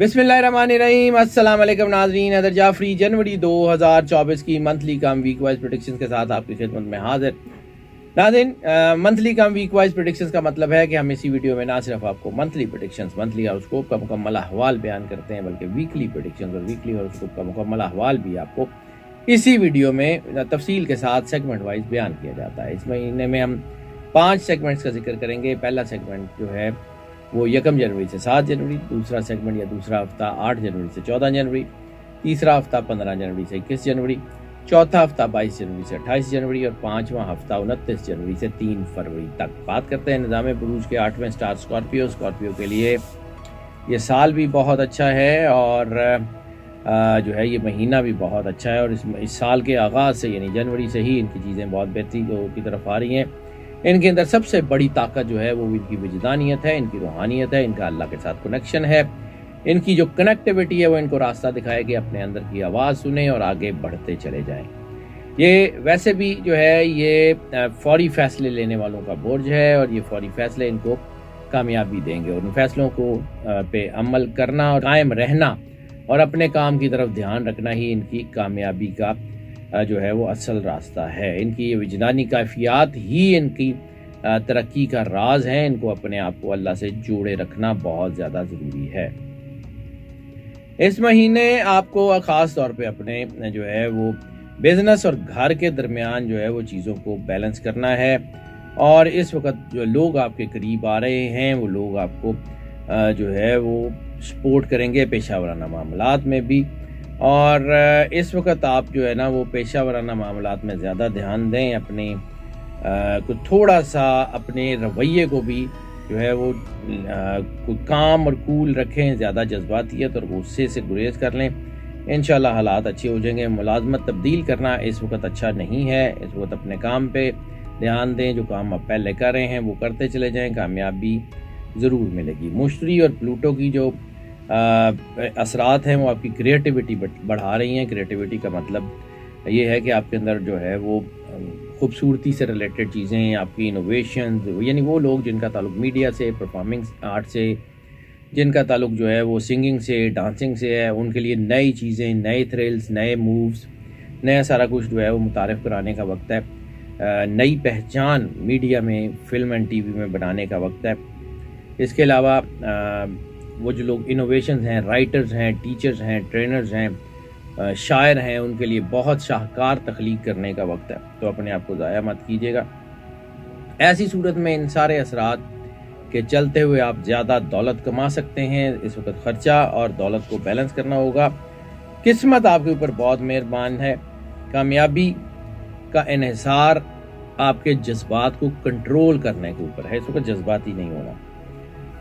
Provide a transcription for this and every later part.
बिस्मिल्लाहिर्रहमानिर्रहीम। अस्सलाम वालेकुम नाज़रीन। अदर जाफरी जनवरी 2024 की मंथली कम वीक वाइज प्रेडिक्शंस के साथ आपकी खिदमत में हाजिर। नाज़रीन, मंथली कम वीक वाइज प्रेडिक्शंस का मतलब है कि हम इसी वीडियो में ना सिर्फ आपको मंथली प्रेडिक्शंस, मंथली हॉरोस्कोप का मुकम्मल अहवाल बयान करते हैं, बल्कि वीकली प्रेडिक्शंस और वीकली हॉरोस्कोप का मुकम्मल अहवाल भी आपको इसी वीडियो में तफसील के साथ सेगमेंट वाइज बयान किया जाता है। इस महीने में हम 5 सेगमेंट्स का जिक्र करेंगे। पहला सेगमेंट जो है वो 1 जनवरी से 7 जनवरी, दूसरा सेगमेंट या दूसरा हफ्ता 8 जनवरी से 14 जनवरी, तीसरा हफ्ता 15 जनवरी से 21 जनवरी, चौथा हफ्ता 22 जनवरी से 28 जनवरी और पांचवा हफ्ता 29 जनवरी से 3 फरवरी तक। बात करते हैं निज़ाम बुरूज के 8वें स्टार स्कॉर्पियो के लिए ये साल भी बहुत अच्छा है और जो है ये महीना भी बहुत अच्छा है और इस साल के आगाज़ से यानी जनवरी से ही इनकी चीज़ें बहुत बेहतरी की तरफ आ रही हैं। इनके अंदर सबसे बड़ी ताकत जो है वो इनकी विजदानियत है, इनकी रूहानियत है, इनका अल्लाह के साथ कनेक्शन है। इनकी जो कनेक्टिविटी है वो इनको रास्ता दिखाए कि अपने अंदर की आवाज़ सुने और आगे बढ़ते चले जाएं। ये वैसे भी जो है ये फौरी फैसले लेने वालों का बुर्ज है और ये फौरी फैसले इनको कामयाबी देंगे और उन फैसलों को पे अमल करना और कायम रहना और अपने काम की तरफ ध्यान रखना ही इनकी कामयाबी का जो है वो असल रास्ता है। इनकी ये विजदानी कैफियत ही इनकी तरक्की का राज है। इनको अपने आप को अल्लाह से जोड़े रखना बहुत ज़्यादा ज़रूरी है। इस महीने आपको ख़ास तौर पे अपने जो है वो बिज़नेस और घर के दरमियान जो है वो चीज़ों को बैलेंस करना है और इस वक्त जो लोग आपके करीब आ रहे हैं वो लोग आपको जो है वो सपोर्ट करेंगे पेशा वराना मामलात में भी। और इस वक्त आप जो है ना वो पेशा वराना मामलात में ज़्यादा ध्यान दें, अपने को थोड़ा सा अपने रवैये को भी जो है वो काम और कूल रखें, ज़्यादा जज्बातियत और गुस्से से गुरेज कर लें। इंशाल्लाह हालात अच्छे हो जाएंगे। मुलाजमत तब्दील करना इस वक्त अच्छा नहीं है। इस वक्त अपने काम पे ध्यान दें, जो काम आप पहले कर रहे हैं वो करते चले जाएं, कामयाबी ज़रूर मिलेगी। मुश्तरी और प्लूटो की जो असरात हैं वो आपकी क्रिएटिविटी बढ़ा रही हैं। क्रिएटिविटी का मतलब ये है कि आपके अंदर जो है वो खूबसूरती से रिलेटेड चीज़ें, आपकी इनोवेशन, यानी वो लोग जिनका ताल्लुक मीडिया से, परफॉर्मिंग आर्ट से, जिनका ताल्लुक जो है वो सिंगिंग से, डांसिंग से है, उनके लिए नई चीज़ें, नए थ्रिल्स, नए मूव्स, नया सारा कुछ जो है वो मुतारिफ कराने का वक्त है। नई पहचान मीडिया में, फिल्म एंड टीवी में बनाने का वक्त है। इसके अलावा वो जो लोग इनोवेशंस हैं, राइटर्स हैं, टीचर्स हैं, ट्रेनर्स हैं, शायर हैं, उनके लिए बहुत शाहकार तख्लीक करने का वक्त है। तो अपने आप को ज़ाया मत कीजिएगा। ऐसी सूरत में इन सारे असरात के चलते हुए आप ज़्यादा दौलत कमा सकते हैं। इस वक्त ख़र्चा और दौलत को बैलेंस करना होगा। किस्मत आपके ऊपर बहुत मेहरबान है। कामयाबी का इन्हिसार आपके जज्बात को कंट्रोल करने के ऊपर है। इस वक्त जज्बाती नहीं होना।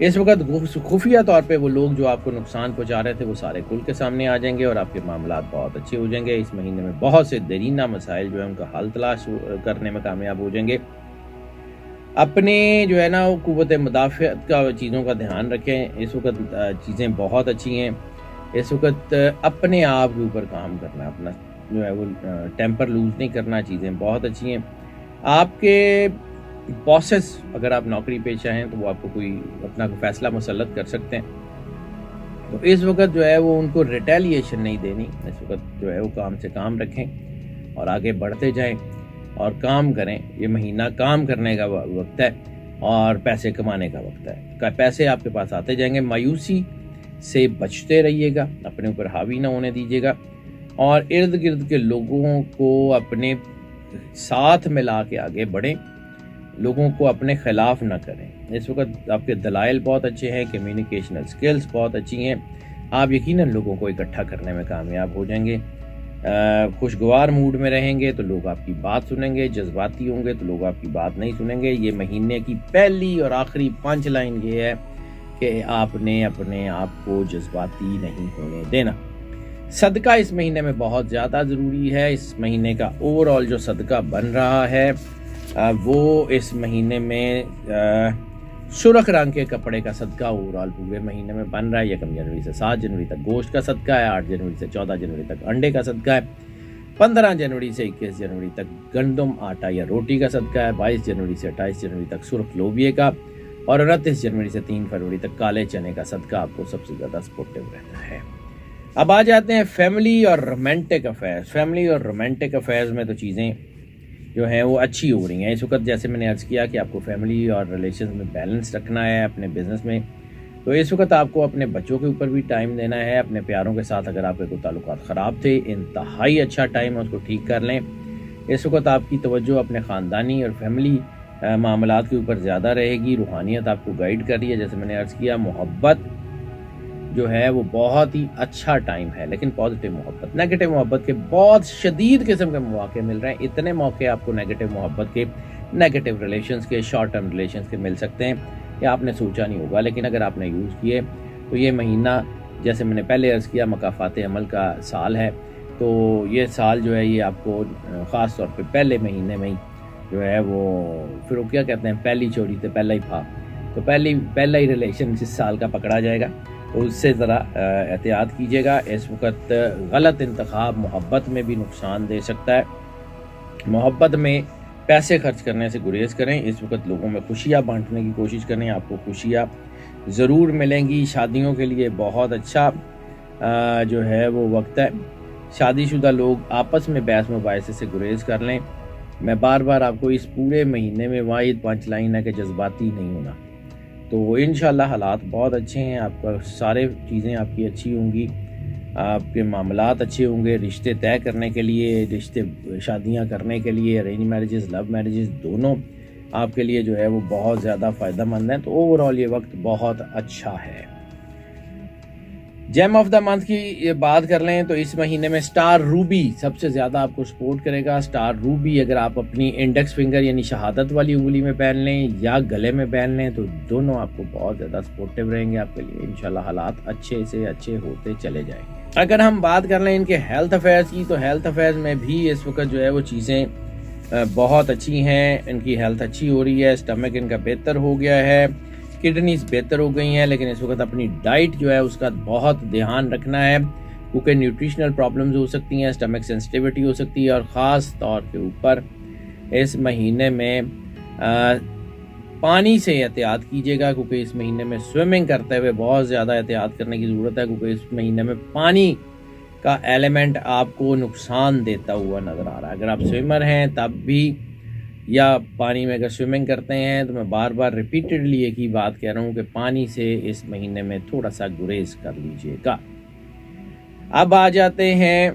इस वक्त खुफिया तौर पे वो लोग जो आपको नुकसान पहुंचा रहे थे वो सारे खुल के सामने आ जाएंगे और आपके मामलात बहुत अच्छे हो जाएंगे। इस महीने में बहुत से देरीना मसाइल जो है उनका हल तलाश करने में कामयाब हो जाएंगे। अपने जो है ना कुव्वत मुदाफ़ियत का चीज़ों का ध्यान रखें। इस वक्त चीज़ें बहुत अच्छी हैं। इस वक्त अपने आप के ऊपर काम करना, अपना जो है वो टेम्पर लूज नहीं करना। चीज़ें बहुत अच्छी हैं। आपके बॉसेस, अगर आप नौकरी पेशा हैं तो वो आपको कोई अपना फैसला मुसल्लत कर सकते हैं। तो इस वक्त जो है वो उनको रिटेलिएशन नहीं देनी। इस वक्त जो है वो काम से काम रखें और आगे बढ़ते जाएं और काम करें। ये महीना काम करने का वक्त है और पैसे कमाने का वक्त है। पैसे आपके पास आते जाएंगे। मायूसी से बचते रहिएगा, अपने ऊपर हावी ना होने दीजिएगा और इर्द गिर्द के लोगों को अपने साथ मिला के आगे बढ़ें। लोगों को अपने खिलाफ ना करें। इस वक्त आपके दलाइल बहुत अच्छे हैं, कम्युनिकेशनल स्किल्स बहुत अच्छी हैं। आप यकीनन लोगों को इकट्ठा करने में कामयाब हो जाएंगे। खुशगवार मूड में रहेंगे तो लोग आपकी बात सुनेंगे। जज्बाती होंगे तो लोग आपकी बात नहीं सुनेंगे। ये महीने की पहली और आखिरी पंच लाइन ये है कि आपने अपने आप को जज्बाती नहीं होने देना। सदका इस महीने में बहुत ज़्यादा ज़रूरी है। इस महीने का ओवरऑल जो सदका बन रहा है वो इस महीने में सुर्ख रंग के कपड़े का सदका ओवरऑल पूरे महीने में बन रहा है। 1 जनवरी से 7 जनवरी तक गोश्त का सदका है। 8 जनवरी से 14 जनवरी तक अंडे का सदका है। 15 जनवरी से 21 जनवरी तक गंदम, आटा या रोटी का सदका है। 22 जनवरी से 28 जनवरी तक सुर्ख लोबिये का, اور 29 जनवरी से 3 फरवरी तक काले चने का सदका आपको सबसे ज़्यादा सपोर्टिव रहता है। अब आ जाते हैं फैमिली और रोमांटिक अफेयर्स। फैमिली और रोमांटिक अफेयर्स में तो चीज़ें जो हैं वो अच्छी हो रही हैं इस वक्त। जैसे मैंने अर्ज़ किया कि आपको फैमिली और रिलेशन में बैलेंस रखना है अपने बिज़नेस में, तो इस वक्त आपको अपने बच्चों के ऊपर भी टाइम देना है। अपने प्यारों के साथ अगर आपके कोई ताल्लुकात ख़राब थे, इंतहाई अच्छा टाइम है उसको ठीक कर लें। इस वक्त आपकी तवज्जो अपने ख़ानदानी और फैमिली मामलात के ऊपर ज़्यादा रहेगी। रूहानियत आपको गाइड कर रही है। जैसे मैंने अर्ज़ किया, मोहब्बत जो है वो बहुत ही अच्छा टाइम है, लेकिन पॉजिटिव मोहब्बत, नेगेटिव मोहब्बत के बहुत शदीद किस्म के मौके मिल रहे हैं। इतने मौके आपको नेगेटिव मोहब्बत के, नेगेटिव रिलेशंस के, शॉर्ट टर्म रिलेशंस के मिल सकते हैं, या आपने सोचा नहीं होगा, लेकिन अगर आपने यूज़ किए तो ये महीना, जैसे मैंने पहले अर्ज़ किया, मकाफ़ात अमल का साल है। तो ये साल जो है ये आपको ख़ास तौर पे पहले महीने में ही जो है वो, फिर वो क्या कहते हैं, पहली चोरी तो पहला ही फा, तो पहला ही रिलेशन इस साल का पकड़ा जाएगा, तो उससे ज़रा एहतियात कीजिएगा। इस वक्त गलत इंतखाब मोहब्बत में भी नुकसान दे सकता है। मोहब्बत में पैसे खर्च करने से गुरेज करें। इस वक्त लोगों में खुशियाँ बांटने की कोशिश करें, आपको खुशियाँ ज़रूर मिलेंगी। शादियों के लिए बहुत अच्छा जो है वो वक्त है। शादीशुदा लोग आपस में बहस मुबाहिसे से गुरेज कर लें। मैं बार बार आपको इस पूरे महीने में वाहिद पंच लाइन है कि जज्बाती नहीं होना। तो इंशाल्लाह हालात बहुत अच्छे हैं, आपका सारे चीज़ें आपकी अच्छी होंगी, आपके मामलात अच्छे होंगे। रिश्ते तय करने के लिए, रिश्ते शादियां करने के लिए, अरेंज मैरिजेस, लव मैरिजेस, दोनों आपके लिए जो है वो बहुत ज़्यादा फ़ायदेमंद है। तो ओवरऑल ये वक्त बहुत अच्छा है। जेम ऑफ द मंथ की बात कर लें तो इस महीने में स्टार रूबी सबसे ज़्यादा आपको सपोर्ट करेगा। स्टार रूबी अगर आप अपनी इंडेक्स फिंगर यानी शहादत वाली उंगली में पहन लें या गले में पहन लें तो दोनों आपको बहुत ज़्यादा सपोर्टिव रहेंगे आपके लिए। इंशाल्लाह हालात अच्छे से अच्छे होते चले जाएंगे। अगर हम बात कर लें इनके हेल्थ अफेयर्स की, तो हेल्थ अफेयर्स में भी इस वक्त जो है वो चीज़ें बहुत अच्छी हैं। इनकी हेल्थ अच्छी हो रही है, स्टमक इनका बेहतर हो गया है, किडनीज बेहतर हो गई हैं, लेकिन इस वक्त अपनी डाइट जो है उसका बहुत ध्यान रखना है क्योंकि न्यूट्रिशनल प्रॉब्लम्स हो सकती हैं, स्टमक सेंसिटिविटी हो सकती है। और ख़ास तौर के ऊपर इस महीने में पानी से एहतियात कीजिएगा क्योंकि इस महीने में स्विमिंग करते हुए बहुत ज़्यादा एहतियात करने की ज़रूरत है क्योंकि इस महीने में पानी का एलिमेंट आपको नुकसान देता हुआ नज़र आ रहा है। अगर आप स्विमर हैं तब भी, या पानी में अगर स्विमिंग करते हैं, तो मैं बार बार रिपीटेडली एक ही बात कह रहा हूँ कि पानी से इस महीने में थोड़ा सा गुरेज कर लीजिएगा। अब आ जाते हैं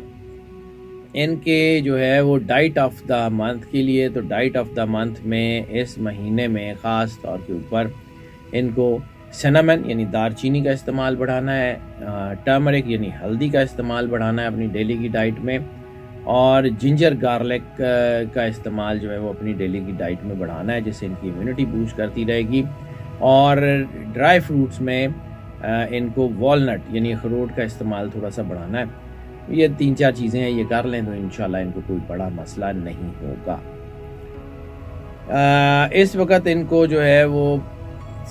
इनके जो है वो डाइट ऑफ द मंथ के लिए। तो डाइट ऑफ द मंथ में इस महीने में ख़ास तौर के ऊपर इनको सिनेमन यानी दारचीनी का इस्तेमाल बढ़ाना है, टर्मरिक यानी हल्दी का इस्तेमाल बढ़ाना है अपनी डेली की डाइट में, और जिंजर गार्लिक का इस्तेमाल जो है वो अपनी डेली की डाइट में बढ़ाना है जिससे इनकी इम्यूनिटी बूस्ट करती रहेगी। और ड्राई फ्रूट्स में इनको वॉलनट यानी अखरोट का इस्तेमाल थोड़ा सा बढ़ाना है। ये 3-4 चीज़ें हैं, ये कर लें तो इंशाल्लाह इनको कोई बड़ा मसला नहीं होगा। इस वक्त इनको जो है वो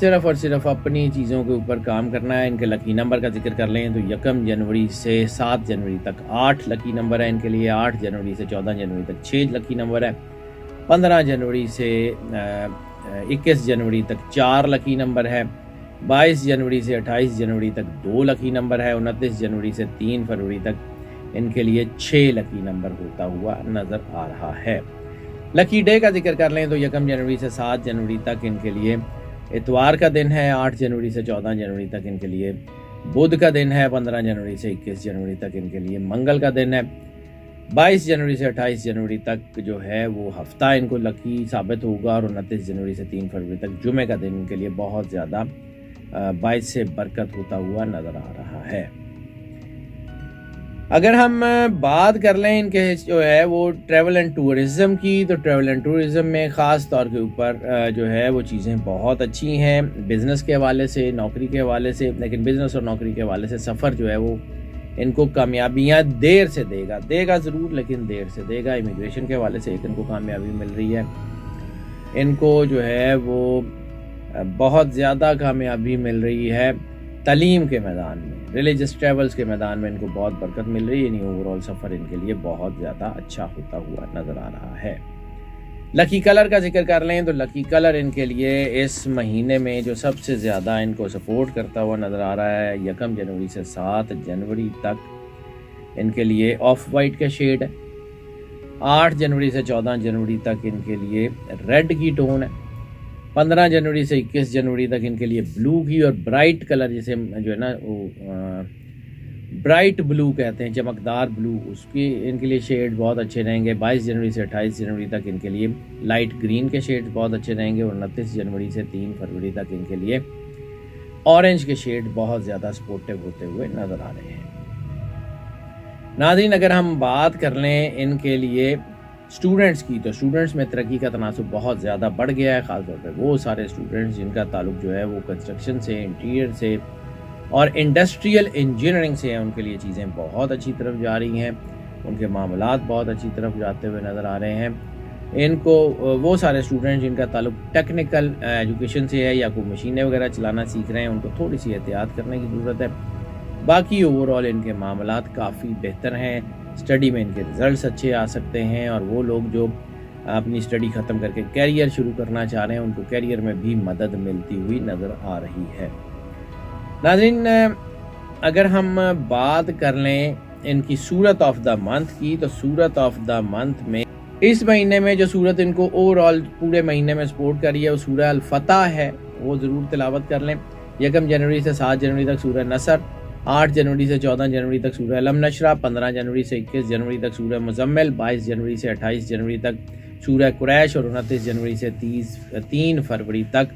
सिर्फ़ और सिर्फ अपनी चीज़ों के ऊपर काम करना है। इनके लकी नंबर का जिक्र कर लें तो 1 जनवरी से 7 जनवरी तक 8 लकी नंबर है इनके लिए, 8 जनवरी से 14 जनवरी तक 6 लकी नंबर है, 15 जनवरी से 21 जनवरी तक 4 लकी नंबर है, 22 जनवरी से 28 जनवरी तक 2 लकी नंबर है, 29 जनवरी से 3 फरवरी तक इनके लिए 6 लकी नंबर होता हुआ नज़र आ रहा है। लकी डे का जिक्र कर लें तो 1 जनवरी से 7 जनवरी तक इनके लिए इतवार का दिन है, 8 जनवरी से 14 जनवरी तक इनके लिए बुध का दिन है, 15 जनवरी से 21 जनवरी तक इनके लिए मंगल का दिन है, 22 जनवरी से 28 जनवरी तक जो है वो हफ्ता इनको लकी साबित होगा, और 29 जनवरी से 3 फरवरी तक जुमे का दिन इनके लिए बहुत ज़्यादा बाइस से बरकत होता हुआ नज़र आ रहा है। अगर हम बात कर लें इनके जो है वो ट्रैवल एंड टूरिज़म की, तो ट्रैवल एंड टूरिज़म में ख़ास तौर के ऊपर जो है वो चीज़ें बहुत अच्छी हैं बिज़नेस के हवाले से, नौकरी के हवाले से। लेकिन बिज़नेस और नौकरी के हवाले से सफ़र जो है वो इनको कामयाबियाँ देर से देगा ज़रूर, लेकिन देर से देगा। इमिग्रेशन के हवाले से एक इनको कामयाबी मिल रही है, इनको जो है वो बहुत ज़्यादा कामयाबी मिल रही है तालीम के मैदान में, रिलीजियस ट्रैवल्स के मैदान में इनको बहुत बरकत मिल रही है। यानी ओवरऑल सफ़र इनके लिए बहुत ज़्यादा अच्छा होता हुआ नज़र आ रहा है। لکی کلر کا ذکر کر لیں تو لکی کلر ان کے لیے اس مہینے میں جو سب سے زیادہ ان کو سپورٹ کرتا ہوا نظر آ رہا ہے 1 جنوری سے 7 جنوری تک ان کے لیے آف وائٹ کا شیڈ ہے. 8 جنوری سے 14 جنوری تک ان کے لیے ریڈ کی ٹون ہے. 15 جنوری سے 21 جنوری تک ان کے لیے بلو کی اور برائٹ کلر جسے جو ہے نا وہ برائٹ بلو کہتے ہیں, چمکدار بلو, اس کی ان کے لیے شیڈ بہت اچھے رہیں گے. 22 جنوری سے 28 جنوری تک ان کے لیے لائٹ گرین کے شیڈ بہت اچھے رہیں گے اور 29 جنوری سے 3 فروری تک ان کے لیے اورنج کے شیڈ بہت زیادہ سپورٹیو ہوتے ہوئے نظر آ رہے ہیں. ناظرین اگر ہم بات کر لیں ان کے لیے اسٹوڈنٹس کی تو اسٹوڈنٹس میں ترقی کا تناسب بہت زیادہ بڑھ گیا ہے, خاص طور پہ وہ سارے اسٹوڈنٹس جن کا تعلق جو ہے وہ کنسٹرکشن سے, انٹیریئر سے اور انڈسٹریل انجینئرنگ سے ہے. ان کے لیے چیزیں بہت اچھی طرف جا رہی ہیں, ان کے معاملات بہت اچھی طرف جاتے ہوئے نظر آ رہے ہیں. ان کو وہ سارے اسٹوڈنٹ جن کا تعلق ٹیکنیکل ایجوکیشن سے ہے یا کوئی مشینیں وغیرہ چلانا سیکھ رہے ہیں, ان کو تھوڑی سی احتیاط کرنے کی ضرورت ہے. باقی اوور آل ان کے معاملات کافی بہتر ہیں. اسٹڈی میں ان کے رزلٹس اچھے آ سکتے ہیں اور وہ لوگ جو اپنی اسٹڈی ختم کر کے کیریئر شروع کرنا چاہ رہے ہیں ان کو کیریئر میں بھی مدد ملتی ہوئی نظر آ رہی ہے. ناظرین اگر ہم بات کر لیں ان کی صورت آف دا منتھ کی تو صورت آف دا منتھ میں اس مہینے میں جو صورت ان کو اوور آل پورے مہینے میں سپورٹ کر رہی ہے وہ سورہ الفتح ہے, وہ ضرور تلاوت کر لیں. 1 جنوری سے 7 جنوری تک سورہ نصر, 8 جنوری سے 14 جنوری تک سورہ الم نشرہ, 15 جنوری سے 21 جنوری تک سورہ مزمل, 22 جنوری سے 28 جنوری تک سورہ قریش اور 29 جنوری سے 3 فروری تک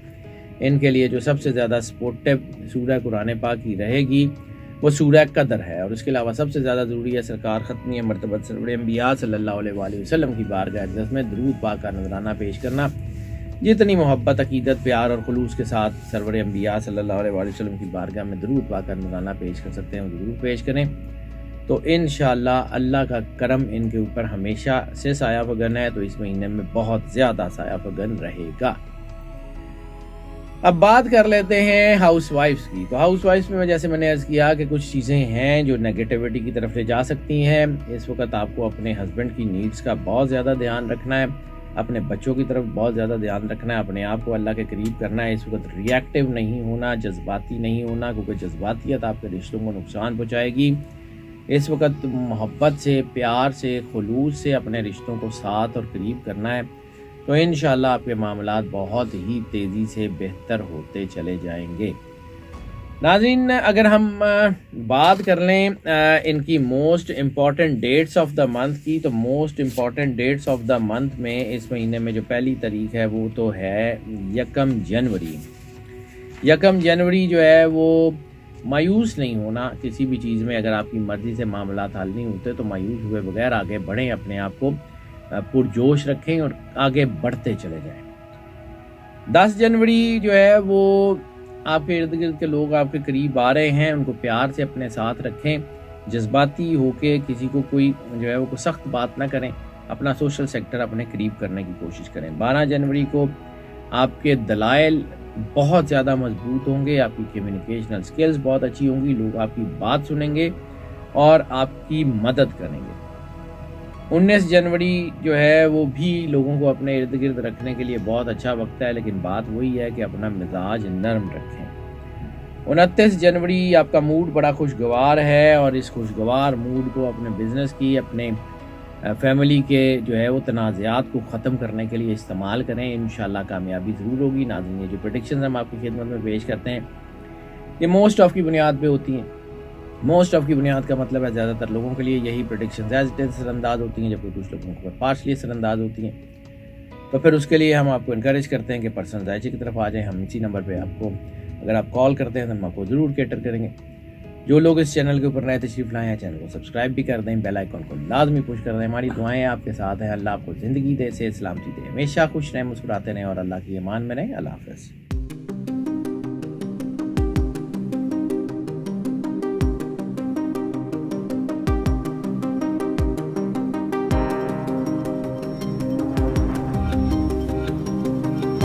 ان کے لیے جو سب سے زیادہ سپورٹیو سورہ قرآن پاک کی رہے گی وہ سورہ قدر ہے. اور اس کے علاوہ سب سے زیادہ ضروری ہے سرکار ختمی مرتبہ سرور انبیاء صلی اللہ علیہ وآلہ وسلم کی بارگاہ اقدس میں درود پاک کا نذرانہ پیش کرنا. جتنی محبت, عقیدت, پیار اور خلوص کے ساتھ سرور انبیاء صلی اللہ علیہ وآلہ وسلم کی بارگاہ میں درود پاک کا نذرانہ پیش کر سکتے ہیں ضرور پیش کریں. تو انشاءاللہ اللہ کا کرم ان کے اوپر ہمیشہ سے سایہ فگن ہے, تو اس مہینے میں بہت زیادہ سایہ فگن رہے گا. اب بات کر لیتے ہیں ہاؤس وائفز کی. تو ہاؤس وائفز میں جیسے میں نے عرض کیا کہ کچھ چیزیں ہیں جو نیگیٹیوٹی کی طرف لے جا سکتی ہیں. اس وقت آپ کو اپنے ہسبینڈ کی نیڈز کا بہت زیادہ دھیان رکھنا ہے, اپنے بچوں کی طرف بہت زیادہ دھیان رکھنا ہے, اپنے آپ کو اللہ کے قریب کرنا ہے. اس وقت ری ایکٹیو نہیں ہونا, جذباتی نہیں ہونا, کیونکہ جذباتیت آپ کے رشتوں کو نقصان پہنچائے گی. اس وقت محبت سے, پیار سے, خلوص سے اپنے رشتوں کو ساتھ اور قریب کرنا ہے. تو انشاءاللہ آپ کے معاملات بہت ہی تیزی سے بہتر ہوتے چلے جائیں گے. ناظرین اگر ہم بات کر لیں ان کی most important dates of the month کی تو most important dates of the month میں اس مہینے میں جو پہلی تاریخ ہے وہ تو ہے 1 جنوری. 1 جنوری جو ہے وہ مایوس نہیں ہونا کسی بھی چیز میں. اگر آپ کی مرضی سے معاملات حل نہیں ہوتے تو مایوس ہوئے بغیر آگے بڑھیں, اپنے آپ کو پرجوش رکھیں اور آگے بڑھتے چلے جائیں. 10 جنوری جو ہے وہ آپ کے ارد گرد کے لوگ آپ کے قریب آ رہے ہیں, ان کو پیار سے اپنے ساتھ رکھیں, جذباتی ہو کے کسی کو کوئی جو ہے وہ کوئی سخت بات نہ کریں, اپنا سوشل سیکٹر اپنے قریب کرنے کی کوشش کریں. 12 جنوری کو آپ کے دلائل بہت زیادہ مضبوط ہوں گے, آپ کی کمیونیکیشنل سکلز بہت اچھی ہوں گی, لوگ آپ کی بات سنیں گے اور آپ کی مدد کریں گے. 19 جنوری جو ہے وہ بھی لوگوں کو اپنے ارد گرد رکھنے کے لیے بہت اچھا وقت ہے, لیکن بات وہی ہے کہ اپنا مزاج نرم رکھیں. 29 جنوری آپ کا موڈ بڑا خوشگوار ہے اور اس خوشگوار موڈ کو اپنے بزنس کی, اپنے فیملی کے جو ہے وہ تنازعات کو ختم کرنے کے لیے استعمال کریں. انشاءاللہ کامیابی ضرور ہوگی. ناظرین یہ جو پریڈکشنز ہم آپ کی خدمت میں پیش کرتے ہیں یہ موسٹ آف کی بنیاد پہ ہوتی ہیں. موسٹ آف کی بنیاد کا مطلب ہے زیادہ تر لوگوں کے لیے یہی پریڈکشنز ایز اٹ از اثر انداز ہوتی ہیں, جبکہ کچھ لوگوں کو پارشلی اثر انداز ہوتی ہیں. تو پھر اس کے لیے ہم آپ کو انکریج کرتے ہیں کہ پرسنل ذائچے کی طرف آ جائیں. ہم اسی نمبر پہ آپ کو اگر آپ کال کرتے ہیں تو ہم آپ کو ضرور کیٹر کریں گے. جو لوگ اس چینل کے اوپر نئے تشریف لائے ہیں چینل کو سبسکرائب بھی کر دیں, بیل آئیکن کو لازمی پوش کر دیں. ہماری دعائیں آپ کے ساتھ ہیں. اللہ آپ کو زندگی دے, صحت سلامتی دے, ہمیشہ خوش رہیں, مسکراتے رہیں اور اللہ کی امان میں رہیں. اللہ حافظ.